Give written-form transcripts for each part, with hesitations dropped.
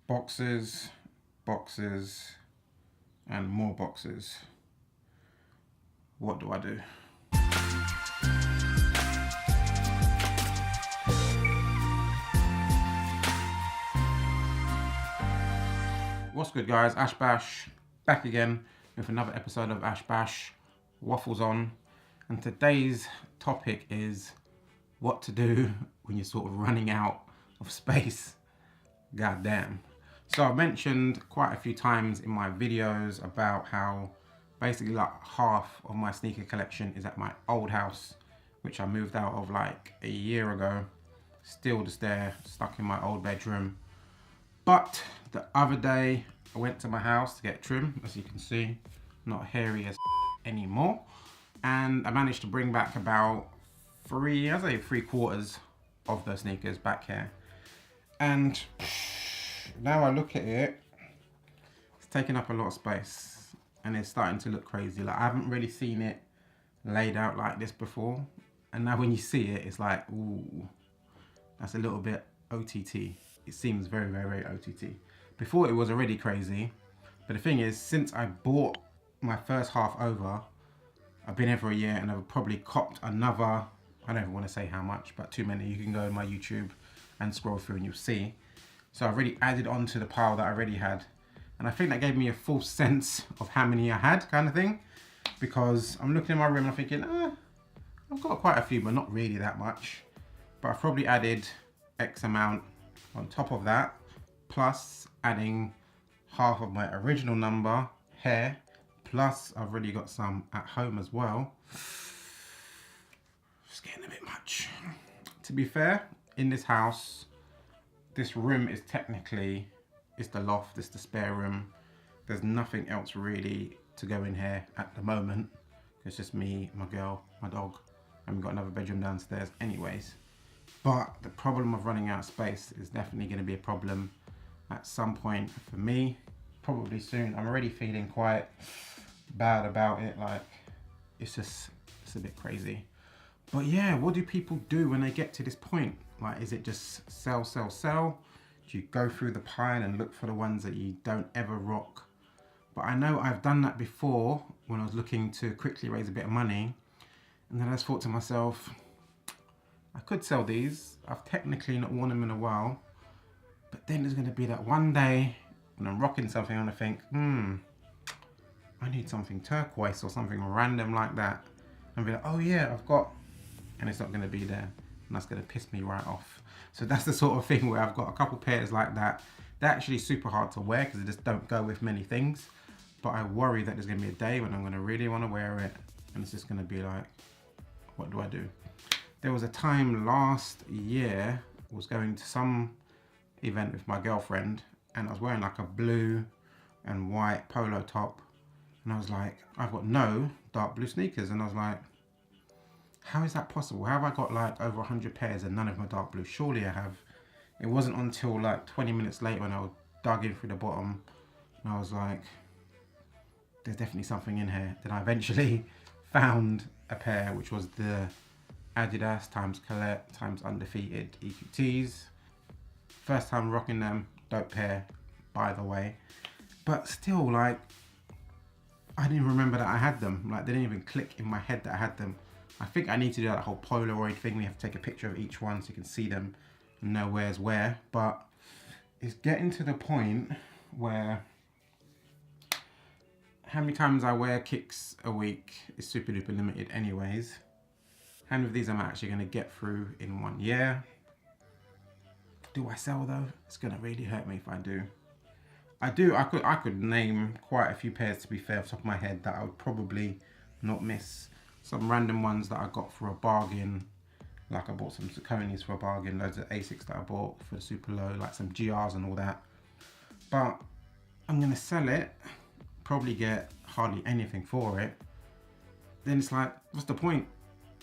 Boxes, boxes, and more boxes. What do I do? What's good, guys? Ash Bash back again with another episode of Ash Bash Waffles on, and today's topic is what to do when you're sort of running out of space. God damn. So I've mentioned quite a few times in my videos about how basically like half of my sneaker collection is at my old house, which I moved out of like a year ago. Still just there, stuck in my old bedroom. But the other day I went to my house to get trim, as you can see, not hairy as anymore. And I managed to bring back about three quarters of those sneakers back here. And now I look at it, it's taking up a lot of space and it's starting to look crazy. Like, I haven't really seen it laid out like this before. And now when you see it, it's like, ooh, that's a little bit OTT. It seems very, very, very OTT. Before it was already crazy. But the thing is, since I bought my first half over, I've been here for a year and I've probably copped another, I don't even want to say how much, but too many. You can go on my YouTube and scroll through and you'll see. So I've already added on to the pile that I already had. And I think that gave me a false sense of how many I had, kind of thing. Because I'm looking in my room and I'm thinking, I've got quite a few, but not really that much. But I've probably added X amount on top of that, plus adding half of my original number here, plus I've already got some at home as well. It's getting a bit much. To be fair, in this house, this room is technically, it's the loft, it's the spare room. There's nothing else really to go in here at the moment. It's just me, my girl, my dog, and we've got another bedroom downstairs anyways. But the problem of running out of space is definitely going to be a problem at some point for me, probably soon. I'm already feeling quite bad about it. Like, it's a bit crazy. But yeah, what do people do when they get to this point? Like, is it just sell, sell, sell? Do you go through the pile and look for the ones that you don't ever rock? But I know I've done that before when I was looking to quickly raise a bit of money. And then I just thought to myself, I could sell these. I've technically not worn them in a while. But then there's going to be that one day when I'm rocking something and I think, I need something turquoise or something random like that. And be like, oh yeah, I've got, and it's not going to be there. And that's going to piss me right off. So that's the sort of thing where I've got a couple pairs like that. They're actually super hard to wear because they just don't go with many things. But I worry that there's going to be a day when I'm going to really want to wear it. And it's just going to be like, what do I do? There was a time last year, I was going to some event with my girlfriend and I was wearing like a blue and white polo top. And I was like, I've got no dark blue sneakers. And I was like, how is that possible? How have I got like over 100 pairs and none of them are dark blue? Surely I have. It wasn't until like 20 minutes later when I dug in through the bottom and I was like, there's definitely something in here. Then I eventually found a pair, which was the Adidas times Colette times Undefeated EQTs. First time rocking them, dope pair, by the way. But still, like, I didn't remember that I had them. Like, they didn't even click in my head that I had them. I think I need to do that whole Polaroid thing. We have to take a picture of each one so you can see them and know where's where. But it's getting to the point where how many times I wear kicks a week is super duper limited anyways. How many of these am I actually going to get through in 1 year? Do I sell though? It's going to really hurt me if I do. I could name quite a few pairs, to be fair, off the top of my head, that I would probably not miss. Some random ones that I got for a bargain. Like I bought some Sauconys for a bargain, loads of Asics that I bought for super low, like some GRs and all that. But I'm going to sell it, probably get hardly anything for it. Then it's like, what's the point?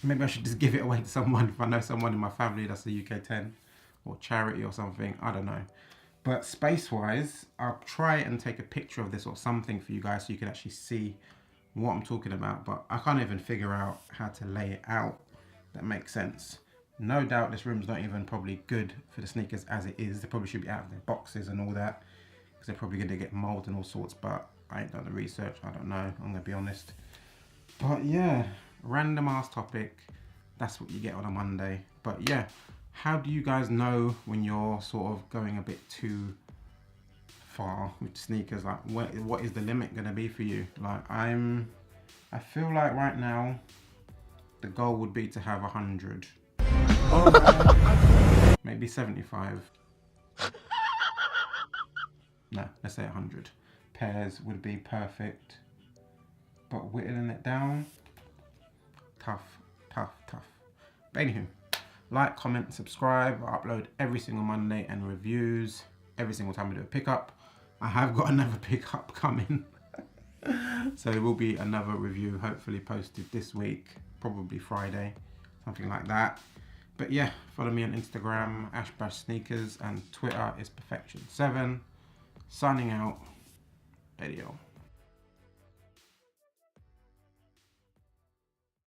Maybe I should just give it away to someone if I know someone in my family that's a UK 10 or charity or something, I don't know. But space-wise, I'll try and take a picture of this or something for you guys so you can actually see what I'm talking about. But I can't even figure out how to lay it out that makes sense. No doubt this room's not even probably good for the sneakers as it is. They probably should be out of their boxes and all that, because they're probably going to get mold and all sorts, but I ain't done the research. I don't know, I'm going to be honest. But yeah, random ass topic. That's what you get on a Monday. But yeah, how do you guys know when you're sort of going a bit too far with sneakers? Like, what is the limit going to be for you? Like, I feel like right now, the goal would be to have 100. Maybe 75. No, let's say 100 pairs would be perfect. But whittling it down, tough. But anywho, like, comment, subscribe. I upload every single Monday and reviews every single time we do a pickup. I have got another pickup coming. So there will be another review hopefully posted this week, probably Friday, something like that. But yeah, follow me on Instagram, @ashbashsneakers, and Twitter is perfection7. Signing out. Video.